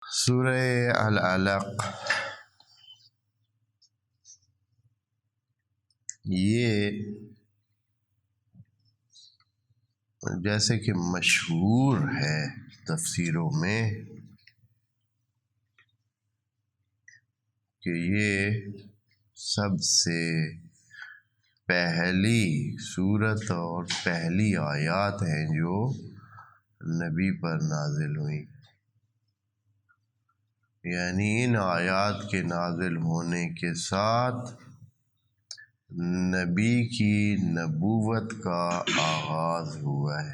سورہ العلق یہ جیسے کہ مشہور ہے تفسیروں میں کہ یہ سب سے پہلی سورت اور پہلی آیات ہیں جو نبی پر نازل ہوئیں، یعنی ان آیات کے نازل ہونے کے ساتھ نبی کی نبوت کا آغاز ہوا ہے۔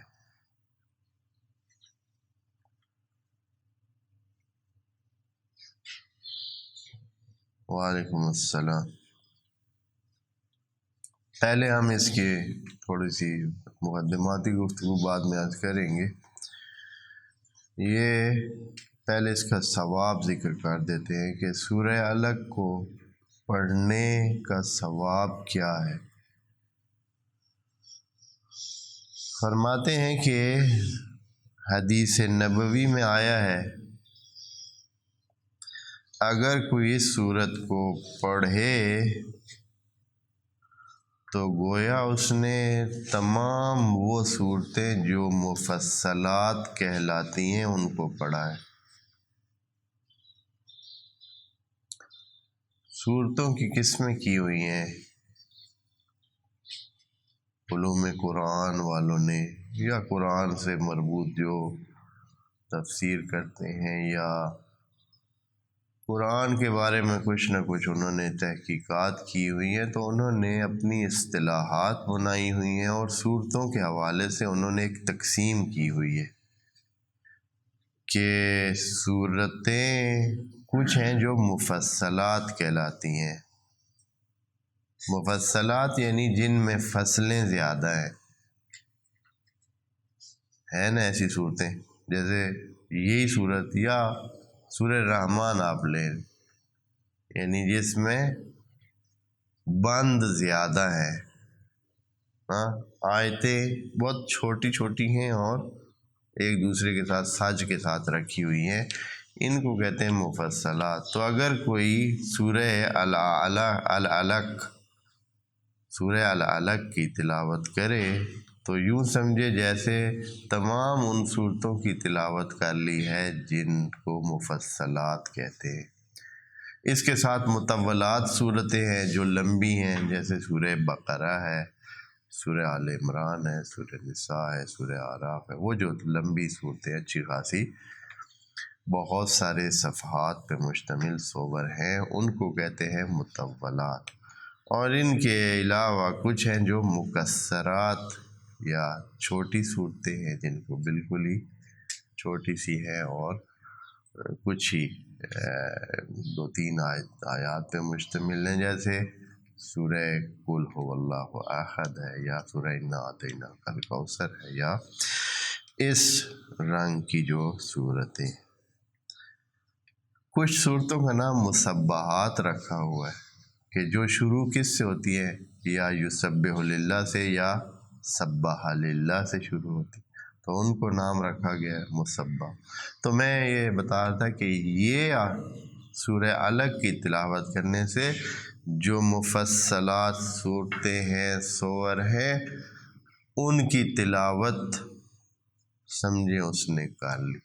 وعلیکم السلام۔ پہلے ہم اس کے تھوڑی سی مقدماتی گفتگو بعد میں عرض کریں گے۔ یہ پہلے اس کا ثواب ذکر کر دیتے ہیں کہ سورہ الق کو پڑھنے کا ثواب کیا ہے۔ فرماتے ہیں کہ حدیث نبوی میں آیا ہے اگر کوئی اس سورت کو پڑھے تو گویا اس نے تمام وہ صورتیں جو مفصلات کہلاتی ہیں ان کو پڑھا ہے۔ صورتوں کی قسمیں کی ہوئی ہیں علوم قرآن والوں نے، یا قرآن سے مربوط جو تفسیر کرتے ہیں یا قرآن کے بارے میں کچھ نہ کچھ انہوں نے تحقیقات کی ہوئی ہیں، تو انہوں نے اپنی اصطلاحات بنائی ہوئی ہیں اور صورتوں کے حوالے سے انہوں نے ایک تقسیم کی ہوئی ہے کہ صورتیں کچھ ہیں جو مفصلات کہلاتی ہیں۔ مفصلات یعنی جن میں فصلیں زیادہ ہیں نا ایسی صورتیں، جیسے یہی صورت یا سورہ رحمان آپ لیں، یعنی جس میں بند زیادہ ہیں، آیتیں بہت چھوٹی چھوٹی ہیں اور ایک دوسرے کے ساتھ سج کے ساتھ رکھی ہوئی ہیں، ان کو کہتے ہیں مفصلات۔ تو اگر کوئی سورہ العلق کی تلاوت کرے تو یوں سمجھے جیسے تمام ان صورتوں کی تلاوت کر لی ہے جن کو مفصلات کہتے ہیں۔ اس کے ساتھ مطولات صورتیں ہیں جو لمبی ہیں، جیسے سورہ بقرہ ہے، سورہ آل عمران ہے، سورہ نساء ہے، سورہ اعراف ہے، وہ جو لمبی صورتیں اچھی خاصی بہت سارے صفحات پہ مشتمل صور ہیں، ان کو کہتے ہیں مطولات۔ اور ان کے علاوہ کچھ ہیں جو مکسرات یا چھوٹی صورتیں ہیں جن کو بالکل ہی چھوٹی سی ہے اور کچھ ہی 2-3 آیات پہ مشتمل ہیں، جیسے سورہ قل هو اللہ احد ہے، یا سورہ انا اعطیناک الکوثر ہے، یا اس رنگ کی جو صورتیں۔ کچھ صورتوں کا نام مسبحات رکھا ہوا ہے کہ جو شروع کس سے ہوتی ہے، یا یسبح للہ سے یا سبح للہ سے شروع ہوتی، تو ان کو نام رکھا گیا ہے مسبح۔ تو میں یہ بتا رہا تھا کہ یہ سورہ الق کی تلاوت کرنے سے جو مفصلات صورتیں ہیں، سور ہیں، ان کی تلاوت سمجھے اس نے کر لی۔